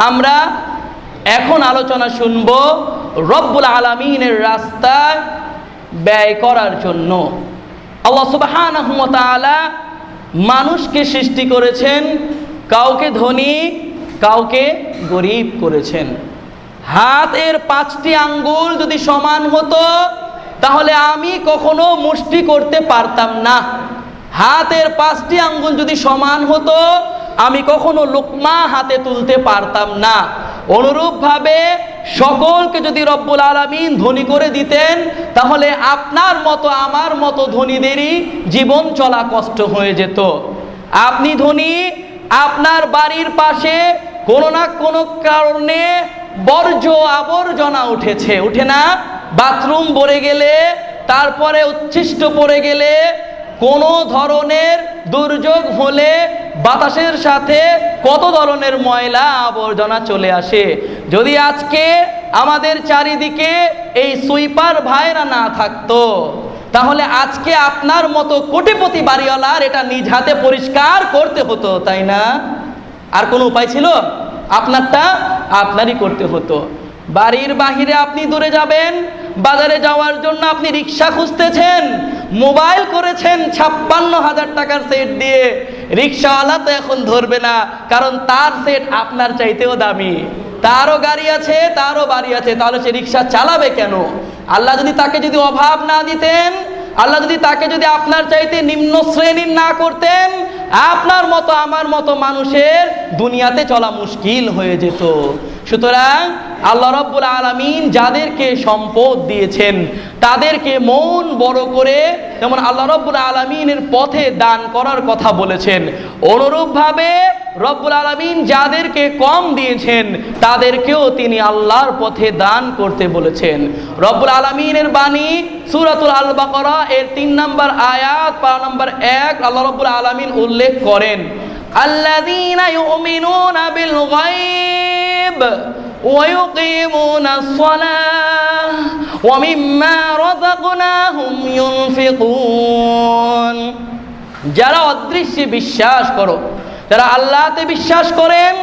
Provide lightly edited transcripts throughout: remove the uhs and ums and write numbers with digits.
আমরা এখন আলোচনা শুনব রব্বুল আলামিনের রাস্তায় ব্যয় করার জন্য। আল্লাহ সুবহানাহু ওয়া তাআলা মানুষকে সৃষ্টি করেছেন, কাউকে ধনী কাউকে গরিব করেছেন। হাতের 5টি আঙ্গুল যদি সমান হতো তাহলে আমি কখনো মুষ্টি করতে পারতাম না। হাতের 5টি আঙ্গুল যদি সমান হতো আমি কখনো লোকমা হাতে তুলতে পারতাম না। অনুরূপভাবে সকলকে যদি রব্বুল আলামিন ধনী করে দিতেন তাহলে আপনার মতো আমার মতো ধনীদেরই জীবন চলা কষ্ট হয়ে যেত। আপনি ধনী, আপনার বাড়ির পাশে কোনো না কোনো কারণে বর্জ্য আবর্জনা উঠেছে, উঠে না? বাথরুম ভরে গেলে, তারপরে উচ্ছিষ্ট পড়ে গেলে, কোনো ধরনের দুর্যোগ হলে বাতাসের সাথে কত ধরনের ময়লা আবর্জনা চলে আসে। যদি আজকে আমাদের চারিদিকে এই সুইপার ভাইরা না থাকতো তাহলে আজকে আপনার মতো কোটিপতি বাড়িওয়ালার এটা নিজ হাতে পরিষ্কার করতে হতো, তাই না? আর কোনো উপায় ছিল? আপনারটা আপনারই করতে হতো। বাড়ির বাহিরে আপনি দূরে যাবেন, বাজারে যাওয়ার জন্য আপনি রিক্সা খুঁজতেছেন, মোবাইল করেছেন 56,000 টাকার সেট দিয়ে। রিক্সাওয়ালা তো এখন ধরবে না, কারণ তার সেট আপনার চাইতেও দামি। তারও গাড়ি আছে, তারও বাড়ি আছে, তাহলে সে রিক্সা চালাবে কেন? আল্লাহ যদি তাকে যদি অভাব না দিতেন, আল্লাহ যদি তাকে যদি আপনার চাইতে নিম্ন শ্রেণীর না করতেন, আপনার মতো আমার মতো মানুষের দুনিয়াতে চলা মুশকিল হয়ে যেত। সুতরাং আল্লাহ রাব্বুল আলামিন যাদেরকে সম্পদ দিয়েছেন তাদেরকে মন বড় করে যেমন আল্লাহ রাব্বুল আলামিনের পথে দান করার কথা বলেছেন, অনুরূপভাবে রব্বুল আলামিন যাদেরকে কম দিয়েছেন তাদেরকেও তিনি আল্লাহর পথে দান করতে বলেছেন। রব্বুল আলামিনের বাণী সূরাতুল আল বাকারা এর 3 নম্বর আয়াত, পারা নম্বর 1 আল্লাহ রাব্বুল আলামিন উল্লেখ করেন, আল্লাযীনা ইউমিনুনা বিল গায়ব ওয়া ইউকিমুনাস সালাহ ওয়া মিম্মা রাযাকনাহুম ইউনফিকুন। যারা অদৃশ্যে বিশ্বাস করো, যারা আল্লাহতে বিশ্বাস করেন,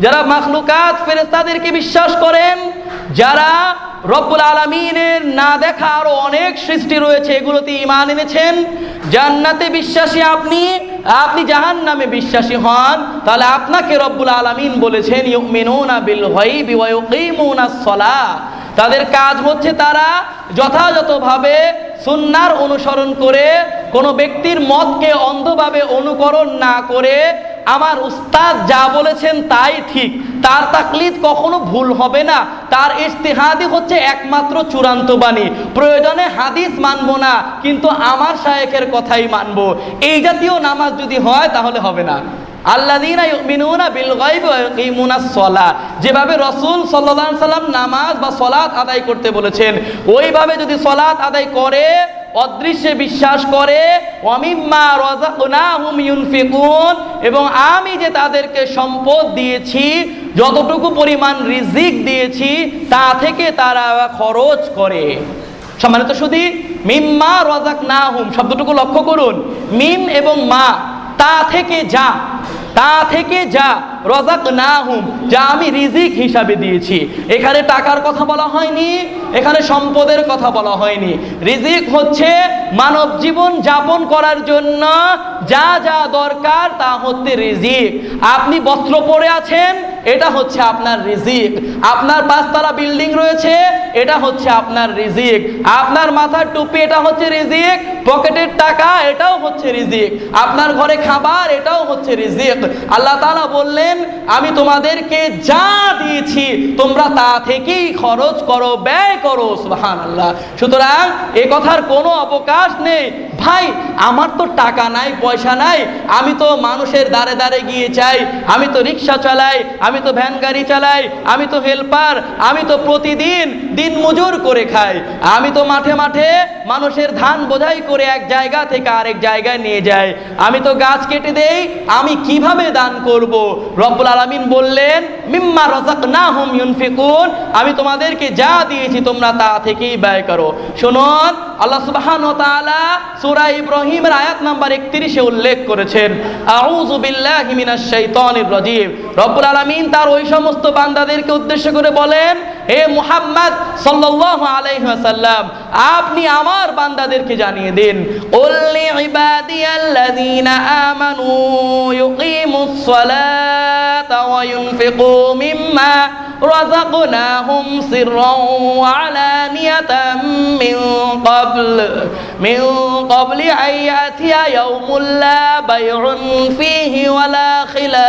যারা মাখলুকাত ফেরেশতাদেরকে বিশ্বাস করেন, যারা রব্বুল আলামিনের না দেখা আরো অনেক সৃষ্টি রয়েছে এগুলোতে ঈমান এনেছেন, জান্নাতে বিশ্বাসী আপনি জাহান্নামে বিশ্বাসী হন, তাহলে আপনাকে রব্বুল আলামিন বলেছেন ইউমিনুনা বিল গায়বি ওয়া ইউকিমুনাস সালাহ। তাদের কাজ হচ্ছে তারা যথাযথভাবে সুন্নাহর অনুসরণ করে, কোনো ব্যক্তির মতকে অন্ধভাবে অনুকরণ না করে, আমার উস্তাদ যা বলেছেন তাই ঠিক, তার তাকলিদ কখনো ভুল হবে না, তার ইজতিহাদি হচ্ছে একমাত্র চূড়ান্ত বাণী, প্রয়োজনে হাদিস মানব না কিন্তু আমার শায়েখের কথাই মানব, এই জাতীয় নামাজ যদি হয় তাহলে হবে না। আল্লাযীনা ইউমিনুনা বিল গায়বি ওয়া ইউকিমুনাস সালাহ, যেভাবে রাসূল সাল্লাল্লাহু আলাইহি সাল্লাম নামাজ বা সালাত আদায় করতে বলেছেন ওইভাবে যদি সালাত আদায় করে, অদৃশ্যে বিশ্বাস করে, ওয়া মিম্মা রাযাকনাহুম ইউনফিকুন, এবং আমি যে তাদেরকে সম্পদ দিয়েছি, যতটুকু পরিমাণ রিজিক দিয়েছি তা থেকে তারা খরচ করে। সম্মানিত সুধী, মিম্মা রাযাকনাহুম শব্দটুকু লক্ষ্য করুন, মিম এবং মা, তা থেকে যা, তা থেকে যা, রাযাকনাহুম যা আমি রিজিক হিসাবে দিয়েছি। এখানে টাকার কথা বলা হয়নি, এখানে সম্পদের কথা বলা হয়নি। রিজিক হচ্ছে মানব জীবন যাপন করার জন্য যা যা দরকার তা হচ্ছে রিজিক। আপনি বস্ত্র পরে আছেন, এটা হচ্ছে আপনার রিজিক। আপনার 5 তলা বিল্ডিং রয়েছে, এটা হচ্ছে আপনার রিজিক। আপনার মাথার টুপি, এটা হচ্ছে রিজিক। পকেটের টাকা, এটাও হচ্ছে রিজিক। আপনার ঘরে খাবার, এটাও হচ্ছে রিজিক। আল্লাহ তাআলা বললেন আমি তোমাদেরকে যা দিয়েছি তোমরা তা থেকেই খরচ করো, ব্যয় করো। সুবহানাল্লাহ। সুতরাং এ কথার কোনো অবকাশ নেই ভাই আমার তো টাকা নাই, পয়সা নাই, আমি তো মানুষের দাঁড়ে দাঁড়ে গিয়ে চাই, আমি তো রিক্সা চালাই, আমি তো ভ্যান গাড়ি চালাই, আমি তো হেল্পার, আমি তো প্রতিদিন দিন মজুর করে খাই, আমি তো মাঠে মাঠে মানুষের ধান বোঝাই করে এক জায়গা থেকে আরেক জায়গায় নিয়ে যাই, আমি তো গাছ কেটে দেই, আমি কিভাবে দান করব? রব্বুল আলামিন বললেন মিম্মা রাযাকনাহুম ইউনফিকুন, আমি তোমাদেরকে যা দিয়েছি তোমরা তা থেকেই ব্যয় করো। শুনুন, আল্লাহ সুবহানাহু ওয়া তাআলা সূরা ইব্রাহিমের আয়াত নাম্বার 31 এ উল্লেখ করেছেন, আউযু বিল্লাহি মিনাশ শাইতানির রাজীম। রব্বুল আলামিন তার ওই সমস্ত বান্দাদেরকে উদ্দেশ্য করে বলেন, হে মুহাম্মদ সাল্লাল্লাহু আলাইহি ওয়াসাল্লাম, আপনি আমার বান্দাদেরকে জানিয়ে দিন, উল্লি ইবাদিয়াল্লাযীনা আমানু ইউকিমুস সালাতা ওয়া ইউনফিকু মিম্মা রাযাকনাহুম সিররান ওয়া আলানিয়াতাম মিন ক্বাবলি আন ইয়াতিয়া ইয়াউমুল লা বাইউন ফীহি ওয়ালা খিলাল।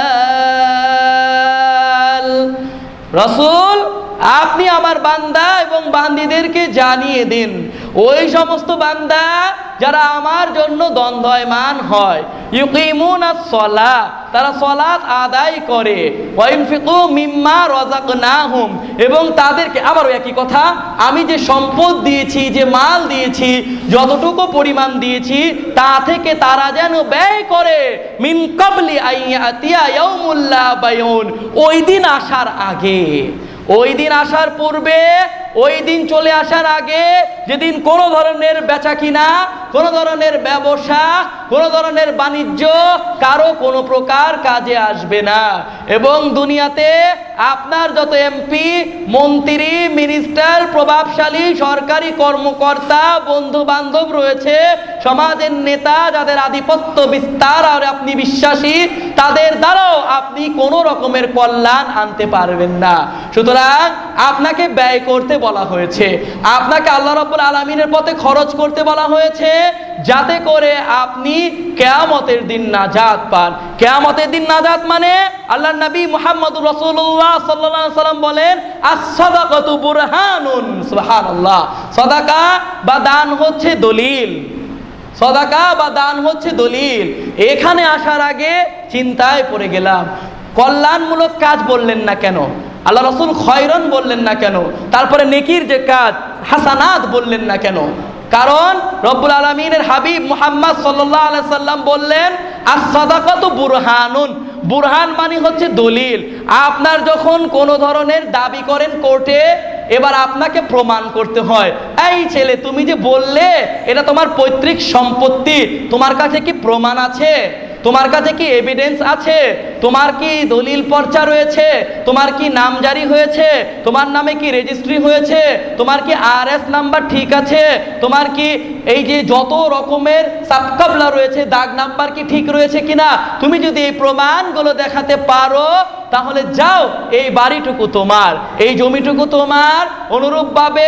রাসূল, আপনি আমার বান্দা এবং বান্দীদেরকে জানিয়ে দিন, ওই সমস্ত বান্দা যারা আমার জন্য দ্বন্দ্বয়মান হয়, ইউকিমুনাস সালাহ, তারা সালাত আদায় করে, ওয়া ইউনফিকু মিম্মা রাযাকনাহুম, এবং তাদেরকে, আবারও একই কথা, আমি যে সম্পদ দিয়েছি, যে মাল দিয়েছি, যতটুকু পরিমাণ দিয়েছি তা থেকে তারা যেন ব্যয় করে, মিন ক্বাবলি আন ইয়াতিয়া ইয়াউমুল লা বাইউন, ওই দিন আসার আগে, ওই দিন আসার পূর্বে, ওই দিন চলে আসার আগে, যেদিন কোনো ধরনের বেচা কিনা, কোনো ধরনের ব্যবসা, কোনো ধরনের বাণিজ্য কারো কোনো প্রকার কাজে আসবে না। এবং দুনিয়াতে আপনার যত এমপি, মন্ত্রী, মিনিস্টার, প্রভাবশালী সরকারি কর্মকর্তা, বন্ধু বান্ধব রয়েছে, সমাজের নেতা, যাদের আধিপত্য বিস্তার আর আপনি বিশ্বাসী, তাদের দ্বারাও আপনি কোনো রকমের কল্যাণ আনতে পারবেন না। সুতরাং আপনাকে ব্যয় করতে বলা হয়েছে, আপনাকে আল্লাহ রাব্বুল আলামিনের পথে খরচ করতে বলা হয়েছে, যাতে করে আপনি কিয়ামতের দিন নাজাত পান। কিয়ামতের দিন নাজাত মানে আল্লাহর নবী মুহাম্মদুর রাসূলুল্লাহ সাল্লাল্লাহু আলাইহি ওয়াসাল্লাম বলেন, আস-সাদাকাতু বুরহানুন। সুবহানাল্লাহ। সাদাকা বা দান হচ্ছে দলিল, সাদাকা বা দান হচ্ছে দলিল। এখানে আসার আগে চিন্তায় পড়ে গেলাম, কল্যাণমূলক কাজ বললেন না কেন? আল্লাহ রাসূল খয়রন বললেন না কেন? তারপরে নেকির যে কাজ হাসানাত বললেন না কেন? কারণ রব্বুল আলামিনের হাবিব মুহাম্মদ সাল্লাল্লাহু আলাইহি সাল্লাম বললেন, আস-সাদাকাতু বুরহানুন। বুরহান মানে হচ্ছে দলিল। আপনার যখন কোনো ধরনের দাবি করেন কোর্টে, এবার আপনাকে প্রমাণ করতে হয়, এই ছেলে তুমি যে বললে এটা তোমার পৈতৃক সম্পত্তি, তোমার কাছে কি প্রমাণ আছে? তোমার কাছে কি এভিডেন্স আছে? তোমার কি দলিল পর্চা রয়েছে? তোমার কি নামজারি হয়েছে? তোমার নামে কি রেজিস্ট্রি হয়েছে? তোমার কি আরএস নাম্বার ঠিক আছে? তোমার কি এই যে যত রকমের সাবকাবলা রয়েছে, দাগ নাম্বার কি ঠিক রয়েছে কিনা? তুমি যদি এই প্রমাণগুলো দেখাতে পারো, তাহলে যাও, এই বাড়িটুকু তোমার, এই জমিটুকু তোমার। অনুরূপভাবে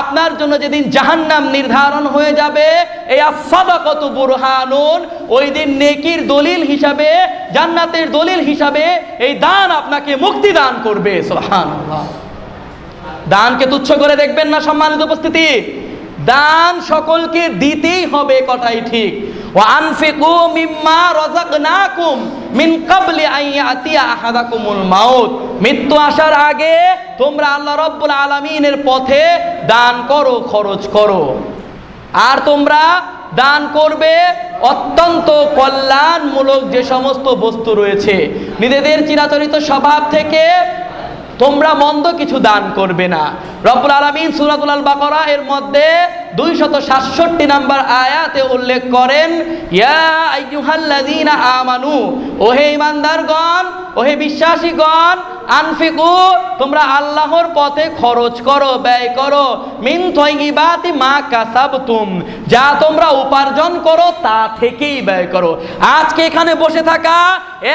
আপনার জন্য যেদিন জাহান্নাম নির্ধারণ হয়ে যাবে, এই আস-সাদাকাতু বুরহানুন, ওই দিন নেকির দলিল হিসাবে, জান্নাতের দলিল হিসাবে এই দান আপনাকে মুক্তি দান করবে। সুবহানাল্লাহ। দানকে তুচ্ছ করে দেখবেন না সম্মানিত উপস্থিতি। দান সকলকে দিতেই হবে, কথাই ঠিক। ওয়া আনফিকু মিম্মা রাযাকনাকুম মিন ক্বাবলি আন ইয়াতিয়া আহাদাকুমুল মাউত। মৃত্যু আসার আগে তোমরা আল্লাহ রাব্বুল আলামিনের পথে দান করো, খরচ করো। আর তোমরা দান করবে অত্যন্ত কল্যাণমূলক যে সমস্ত বস্তু রয়েছে। নিজেদের চিরাচরিত স্বভাব থেকে তোমরা মন্দ কিছু দান করবে না। রব্বুল আলামিন সূরাতুল আল বাকারা এর মধ্যে 267 নম্বর আয়াতে উল্লেখ করেন, ইয়া আইয়ুহাল্লাযীনা আমানু, ওহে ঈমানদারগণ, ওহে বিশ্বাসীগণ, আনফিকু, তোমরা আল্লাহর পথে খরচ করো, ব্যয় করো, মিন তাইয়িবাতি মা কাসাবতুম, যা তোমরা উপার্জন করো তা থেকেই ব্যয় করো। আজকে এখানে বসে থাকা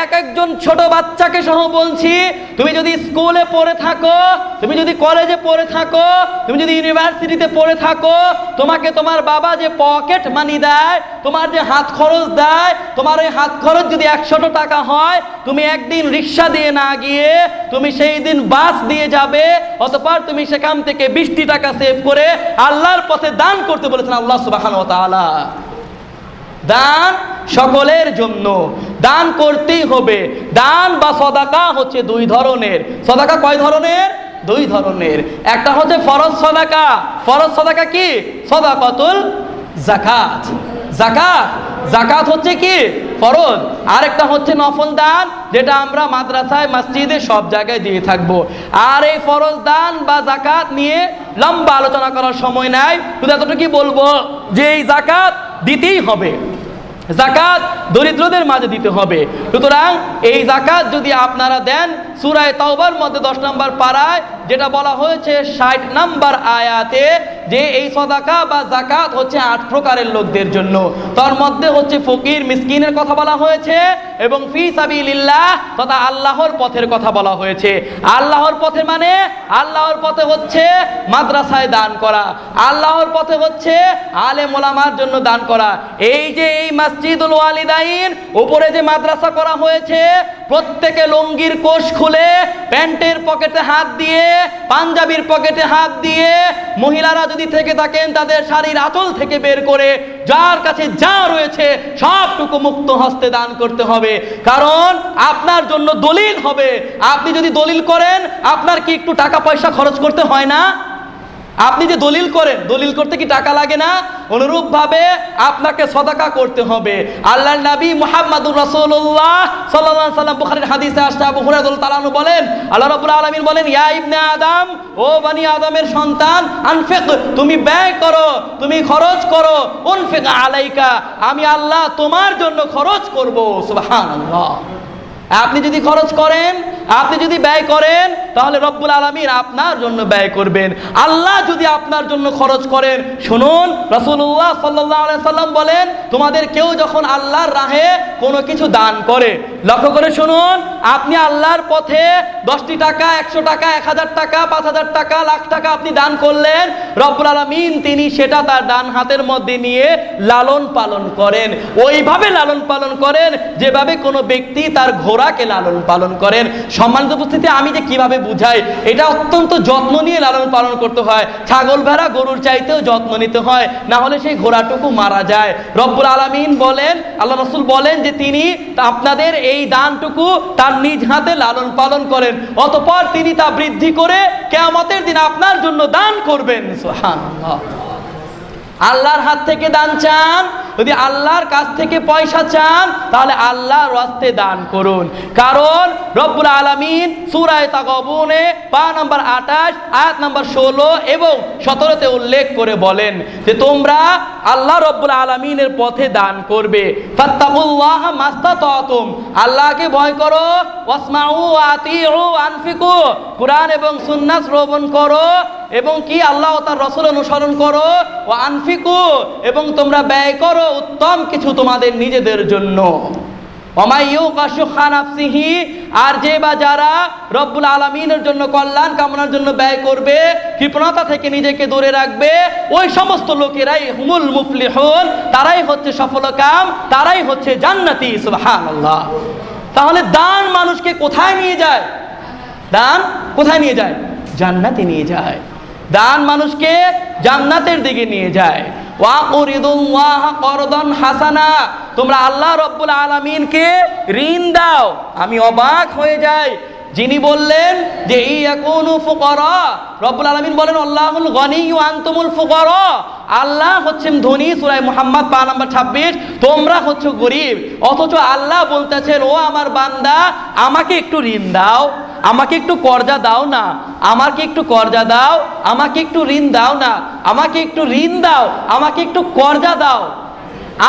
এক একজন ছোট বাচ্চাকে সহ বলছি, তুমি যদি স্কুলে পড়ে থাকো, তুমি যদি কলেজে পড়ে থাকো, তুমি যদি ইউনিভার্সিটিতে পড়ে থাকো, তোমাকে তোমার বাবা যে পকেট মানি দেয়, তোমার যে হাত খরচ দেয়, তোমার ওই হাত খরচ যদি 100 টাকা হয়, তুমি একদিন রিক্সা দিয়ে না গিয়ে তুমি সেই দিন বাস দিয়ে যাবে, অতঃপর তুমি সেখান থেকে 20 টাকা সেভ করে আল্লাহর পথে দান করতে বলেছেন আল্লাহ সুবহানাহু ওয়া তাআলা। দান সকলের জন্য, দান করতেই হবে। দান বা সাদাকা হচ্ছে দুই ধরনের। সাদাকা কয় ধরনের? দুই ধরনের। একটা হচ্ছে ফরজ সাদাকা। ফরজ সাদাকা কি? সাদাকাতুল যাকাত। যাকাত, যাকাত হচ্ছে কি ফরজ, আরেকটা হচ্ছে নফল দান, যেটা আমরা মাদ্রাসায় মসজিদে সব জায়গায় দিয়ে থাকবো। আর এই ফরজ দান বা যাকাত নিয়ে লম্বা আলোচনা করার সময় নাই, শুধু এতটুকুই বলবো যে এই যাকাত দিতেই হবে, যাকাত দরিদ্রদের মাঝে দিতে হবে। সুতরাং এই যাকাত যদি আপনারা দেন, সূরা তাওবার মধ্যে 10 নম্বর পারায় যেটা বলা হয়েছে 60 নম্বর আয়াতে, যে এই সদাকা বা যাকাত হচ্ছে 8 প্রকারের লোকদের জন্য। তার মধ্যে হচ্ছে ফকির মিসকিনের কথা বলা হয়েছে, এবং ফি সাবিলিল্লাহ তথা আল্লাহর পথের কথা বলা হয়েছে। আল্লাহর পথে মানে আল্লাহর পথে হচ্ছে মাদ্রাসায় দান করা, আল্লাহর পথে হচ্ছে আলেম ওলামার জন্য দান করা। এই যে এই মসজিদুল ওয়ালিদাইন উপরে যে মাদ্রাসা করা হয়েছে, প্রত্যেকে লুঙ্গির কোষ খুলে, প্যান্টের পকেটে হাত দিয়ে, পাঞ্জাবির পকেটে হাত দিয়ে, মহিলারা যদি থেকে থাকেন তাদের শাড়ির আঁচল থেকে বের করে যার কাছে যা রয়েছে সবটুকু মুক্ত হস্তে দান করতে হবে। কারণ আপনার জন্য দলিল হবে। আপনি যদি দলিল করেন, আপনার কি একটু টাকা পয়সা খরচ করতে হয় না? আপনি যে দলিল করেন, দলিল করতে কি টাকা লাগে না? অনুরূপভাবে আপনাকে সদাকা করতে হবে। আল্লাহর নবী মুহাম্মদুর রাসূলুল্লাহ সাল্লাল্লাহু আলাইহি ওয়াসাল্লাম, বুখারীর হাদিসে আসছে, আবু হুরায়রা রাদিয়াল্লাহু তাআলা আনহু বলেন, আল্লাহ রাব্বুল আলামিন বলেন, ইয়া ইবনে আদম, ও বনি আদমের সন্তান, আনফিক, তুমি ব্যয় করো, তুমি খরচ করো, উনফিক আলাইকা, আমি আল্লাহ তোমার জন্য খরচ করব। সুবহানাল্লাহ। আপনি যদি খরচ করেন, আপনি যদি ব্যয় করেন, তাহলে রব্বুল আলামিন আপনার জন্য ব্যয় করবেন। আল্লাহ যদি আপনার জন্য খরচ করেন, শুনুন, রাসূলুল্লাহ সাল্লাল্লাহু আলাইহি সাল্লাম বলেন, তোমাদের কেউ যখন আল্লাহর রাহে কোনো কিছু দান করে, লক্ষ্য করে শুনুন, আপনি আল্লাহর পথে 10টি টাকা, 100 টাকা, 1000 টাকা, 5000 টাকা, লাখ টাকা আপনি দান করলেন, রব্বুল আলামিন তিনি সেটা তার ডান হাতের মধ্যে নিয়ে লালন পালন করেন। ওইভাবে লালন পালন করেন যেভাবে কোনো ব্যক্তি তার ঘোড়াকে লালন পালন করেন। সম্মানিত উপস্থিতি, আমি যে কিভাবে বুঝাই, এটা অত্যন্ত যত্ন নিয়ে লালন পালন করতে হয়। ছাগল ভেড়া গরুর চাইতেও যত্ন নিতে হয়, না হলে সেই ঘোড়াটুকু মারা যায়। রব্বুল আলামিন বলেন, আল্লাহ রাসূল বলেন যে তিনি আপনাদের এই দানটুকু তার নিজ হাতে লালন পালন করেন, অতঃপর তিনি তা বৃদ্ধি করে কিয়ামতের দিন আপনার জন্য দান করবেন। সুবহানাল্লাহ। আল্লাহর হাত থেকে দান চান, যদি আল্লাহর কাছ থেকে পয়সা চান, তাহলে আল্লাহর রাস্তায় দান করুন। কারণ রব্বুল আলামিন সূরা তাগাবুনে পারা নম্বর 28 আয়াত নম্বর 16 এবং 17তে উল্লেখ করে বলেন যে তোমরা আল্লাহ রব্বুল আলামিনের পথে দান করবে। ফাত্তাকুল্লাহ মাস্তাতাতুম, আল্লাহকে ভয় করো, ওয়াসমাউ ওয়া আতিউ আনফিকু, কুরআন এবং সুন্নাহ শ্রবণ করো, এবং কি আল্লাহ ও তার রাসূল অনুসরণ করো, ও আনফিকু, এবং তোমরা ব্যয় করো উত্তম কিছু তোমাদের নিজেদের জন্য। আর যে বা যারা রব্বুল আলামিনের জন্য কল্যাণ কামনার জন্য ব্যয় করবে, কৃপণতা থেকে নিজেকে দূরে রাখবে, ওই সমস্ত লোকেরাই হুমুল মুফলিহুন, তারাই হচ্ছে সফলকাম, তারাই হচ্ছে জান্নাতি। সুবহানাল্লাহ। তাহলে দান মানুষকে কোথায় নিয়ে যায়? দান কোথায় নিয়ে যায়? জান্নাতে নিয়ে যায়। দান মানুষকে জান্নাতের দিকে নিয়ে যায়। ওয়াকুরিদুল্লাহ করদান হাসানা, তোমরা আল্লাহ রব্বুল আলামিনকে ঋণ দাও। আমি অবাক হয়ে যাই, যিনি বললেন যে ইয়াকুনু ফুকারা, রব্বুল আলামিন বলেন আল্লাহুল গনি ওয়া আনতুমুল ফুকারা, আল্লাহ হচ্ছেন ধনী, সূরা মুহাম্মদ পারা নম্বর 26, তোমরা হচ্ছে গরিব। অথচ আল্লাহ বলতেছেন, ও আমার বান্দা, আমাকে একটু ঋণ দাও, আমাকে একটু কর্জা দাও না, আমাকে একটু কর্জা দাও, আমাকে একটু ঋণ দাও না, আমাকে একটু ঋণ দাও, আমাকে একটু কর্জা দাও।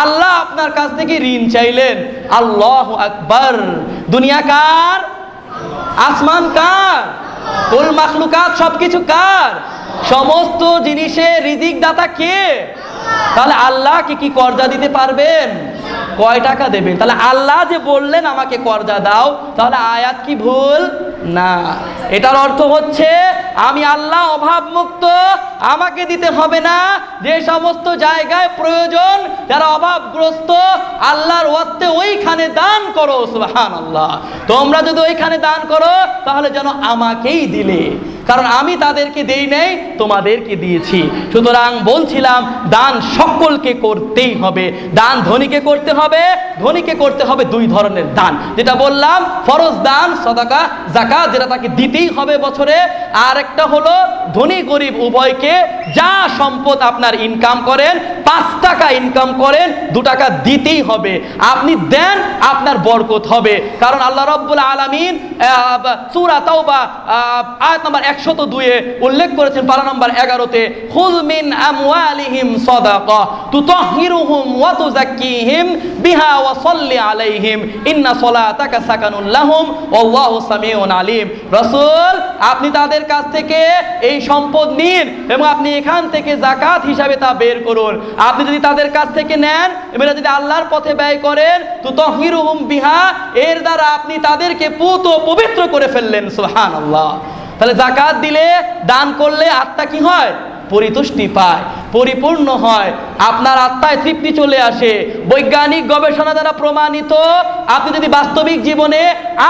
আল্লাহ আপনার কাছ থেকে ঋণ চাইলেন। আল্লাহু আকবার। দুনিয়া কার? আসমান কার? কুল মাখলুকাত সবকিছু কার? সমস্ত জিনিসের রিজিক দাতা কে? তাহলে আল্লাহকে কি কর্জা দিতে পারবেন? কয় টাকা দেবেন? তাহলে আল্লাহ যে বললেন আমাকে কর্জা দাও, তাহলে আয়াত কি ভুল? না। এটার অর্থ হচ্ছে আমি আল্লাহ অভাব মুক্ত, আমাকে দিতে হবে না। যে সমস্ত জায়গায় প্রয়োজন, যারা অভাবগ্রস্ত, আল্লাহর ওয়াস্তে ওইখানে দান করো। সুবহানাল্লাহ। তোমরা যদি ওইখানে দান করো, তাহলে যেন আমাকেই দিলে, কারণ আমি তাদেরকে দেই নাই, তোমাদেরকে দিয়েছি। সুতরাং বলছিলাম দান সকলকে করতেই হবে। দান ধনীকে করতে হবে, ধনীকে করতে হবে দুই ধরনের দান, যেটা বললাম ফরজ দান সাদাকা যাকাত, যেটা তাকে দিতেই হবে বছরে। আর একটা হলো ধনী গরিব উভয়কে যা সম্পদ আপনার ইনকাম করেন 5 টাকা ইনকাম করেন 2 টাকা দিতেই হবে। আপনি দেন, আপনার বরকত হবে। কারণ আল্লাহ রাব্বুল আলামিন সূরা তাওবা আয়াত নাম্বার 102 এ উল্লেখ করেছেন, পারা নাম্বার 11-তে, খুয মিন আমওয়ালিহিম সাদাকা তুতাহহিরুহুম ওয়া তুযাক্কিহিম বিহা ওয়া সাল্লি আলাইহিম ইন্না সালাতাকা সাকানুল লাহুম ওয়াল্লাহু সামিউন আলিম। রাসূল, আপনি তাদের কাছ থেকে এই সম্পদ নিন এবং আপনি এখান থেকে যাকাত হিসাবে তা বের করুন। আপনি যদি তাদের কাছ থেকে নেন এবং যদি আল্লাহর পথে ব্যয় করেন, তুতাহহিরুহুম বিহা, এর দ্বারা আপনি তাদেরকে পুত ও পবিত্র করে ফেললেন। সুবহানাল্লাহ। তাহলে যাকাত দিলে, দান করলে আত্মা কি হয়? পরিতুষ্টি পায়, পরিপূর্ণ হয়, আপনার আত্মায় তৃপ্তি চলে আসে। বৈজ্ঞানিক গবেষণা দ্বারা প্রমাণিত, আপনি যদি বাস্তবিক জীবনে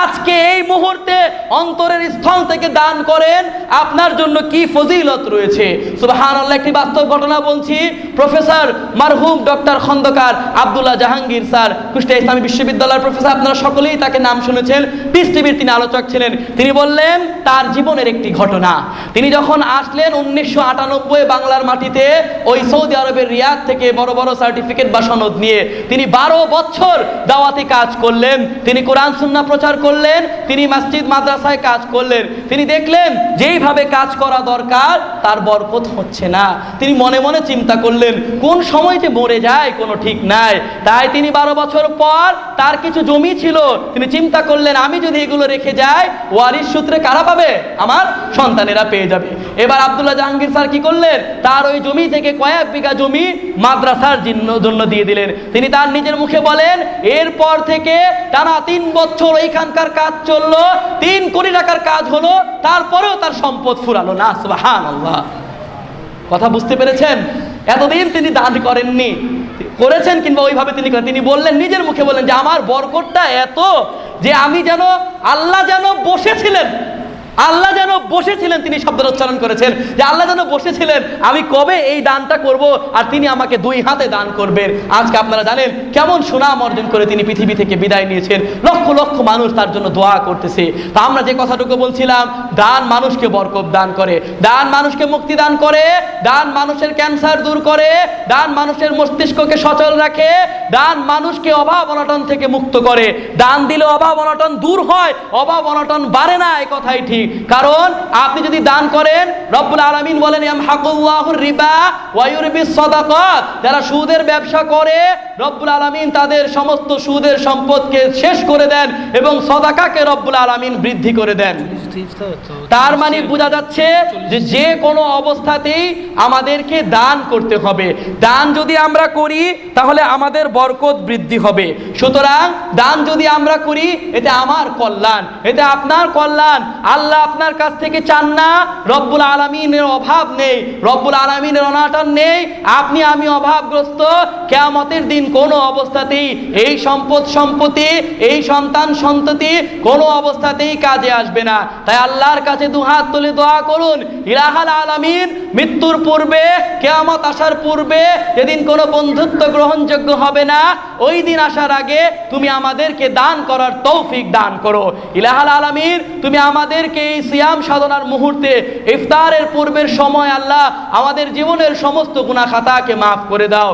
আজকে এই মুহূর্তে অন্তরের স্থল থেকে দান করেন, আপনার জন্য কি ফজিলত রয়েছে। সুবহানাল্লাহ। একটি বাস্তব ঘটনা বলছি। প্রফেসর মারহুম ডক্টর খন্দকার আব্দুল্লাহ জাহাঙ্গীর স্যার, কুষ্টিয়া ইসলামী বিশ্ববিদ্যালয়ের প্রফেসর, আপনারা সকলেই তাকে নাম শুনেছেন, পিস টিভির তিনি আলোচক ছিলেন। তিনি বললেন তার জীবনের একটি ঘটনা। তিনি যখন আসলেন 1998 বাংলার মাটিতে, ওই সৌদি আরবের রিয়াদ থেকে বড় বড় সার্টিফিকেট বা সনদ নিয়ে তিনি 12 বছর দাওয়াতি কাজ করলেন, তিনি কোরআন সুন্নাহ প্রচার করলেন, তিনি মসজিদ মাদ্রাসায় কাজ করলেন। তিনি দেখলেন যেইভাবে কাজ করা দরকার তার বরকত হচ্ছে না। তিনি মনে মনে চিন্তা করলেন কোন সময় যে মরে যায় কোনো ঠিক নাই। তাই তিনি 12 বছর পর তার কিছু জমি ছিল, তিনি চিন্তা করলেন আমি যদি এগুলো রেখে যাই, ওয়ারিশ সূত্রে কারা পাবে? আমার সন্তানেরা পেয়ে যাবে। এবার আব্দুল্লাহ জাহাঙ্গীর স্যার কি করলেন? তার ওই জমি থেকে কয়েক বিঘা জমি মাদ্রাসার জন্য দিয়ে দিলেন। তিনি তার নিজের মুখে বলেন, এরপর থেকে টানা 3 বছর ওইখানকার কাজ চললো, 3 কোটি টাকার কাজ হলো, তারপরেও তার সম্পদ ফুরালো না। সুবহানাল্লাহ। কথা বুঝতে পেরেছেন? এতদিন তিনি দান করেননি, করেছেন কিংবা ওইভাবে তিনি বললেন, নিজের মুখে বললেন যে আমার বরকতটা এত যে আমি যেন, আল্লাহ যেন বসেছিলেন, আল্লাহ যেন বসেছিলেন, তিনি শব্দের উচ্চারণ করেছেন যে আল্লাহ যেন বসেছিলেন আমি কবে এই দানটা করব, আর তিনি আমাকে 2 হাতে দান করবেন। আজকে আপনারা জানেন কেমন সুনাম অর্জন করে তিনি পৃথিবী থেকে বিদায় নিয়েছেন। লক্ষ লক্ষ মানুষ তার জন্য দোয়া করতেছে। তা আমরা যে কথাটুকু বলছিলাম, দান মানুষকে বরকত দান করে, দান মানুষকে মুক্তি দান করে, দান মানুষের ক্যান্সার দূর করে, দান মানুষের মস্তিষ্ককে সচল রাখে, দান মানুষকে অভাব অনটন থেকে মুক্ত করে। দান দিলে অভাব অনটন দূর হয়, অভাব অনটন বাড়ে না, এই কথাই ঠিক। কারণ আপনি যদি দান করেন, রব্বুল আলামিন বলেন ইয়ামহাকুল্লাহুর রিবা ওয়া ইউরবিস সাদাকাত, যারা সুদের ব্যবসা করে রব্বুল আলামিন তাদের সমস্ত সুদের সম্পদকে শেষ করে দেন এবং সাদাকাকে রব্বুল আলামিন বৃদ্ধি করে দেন। তার মানে বোঝা যাচ্ছে যে কোনো অবস্থাতেই আমাদেরকে দান করতে হবে। দান যদি আমরা করি তাহলে আমাদের বরকত বৃদ্ধি হবে। সুতরাং দান যদি আমরা করি, এতে আমার কল্যাণ, এতে আপনার কল্যাণ। আল্লাহ আপনার কাছ থেকে চান না রব্বুল আলামিনের অভাব নেই, রব্বুল আলামিনের অনাটন নেই, আপনি আমি অভাবগ্রস্ত। কিয়ামতের দিন কোনো অবস্থাতেই এই সম্পত্তি, এই সন্তান সন্ততি কোনো অবস্থাতেই কাজে আসবে না। তাই আল্লাহর কাছে 2 হাত তুলে দোয়া করুন, ইলাহুল আলামিন, মৃত্যুর পূর্বে, কিয়ামত আসার পূর্বে, যেদিন কোনো বন্ধুত্ব গ্রহণযোগ্য হবে না, ওই দিন আসার আগে তুমি আমাদেরকে দান করার তৌফিক দান করো। ইলাহুল আলামিন, তুমি আমাদেরকে এই সিয়াম সাধনার মুহূর্তে, ইফতারের পূর্বের সময় আল্লাহ আমাদের জীবনের সমস্ত গুনাহ খাতাকে মাফ করে দাও।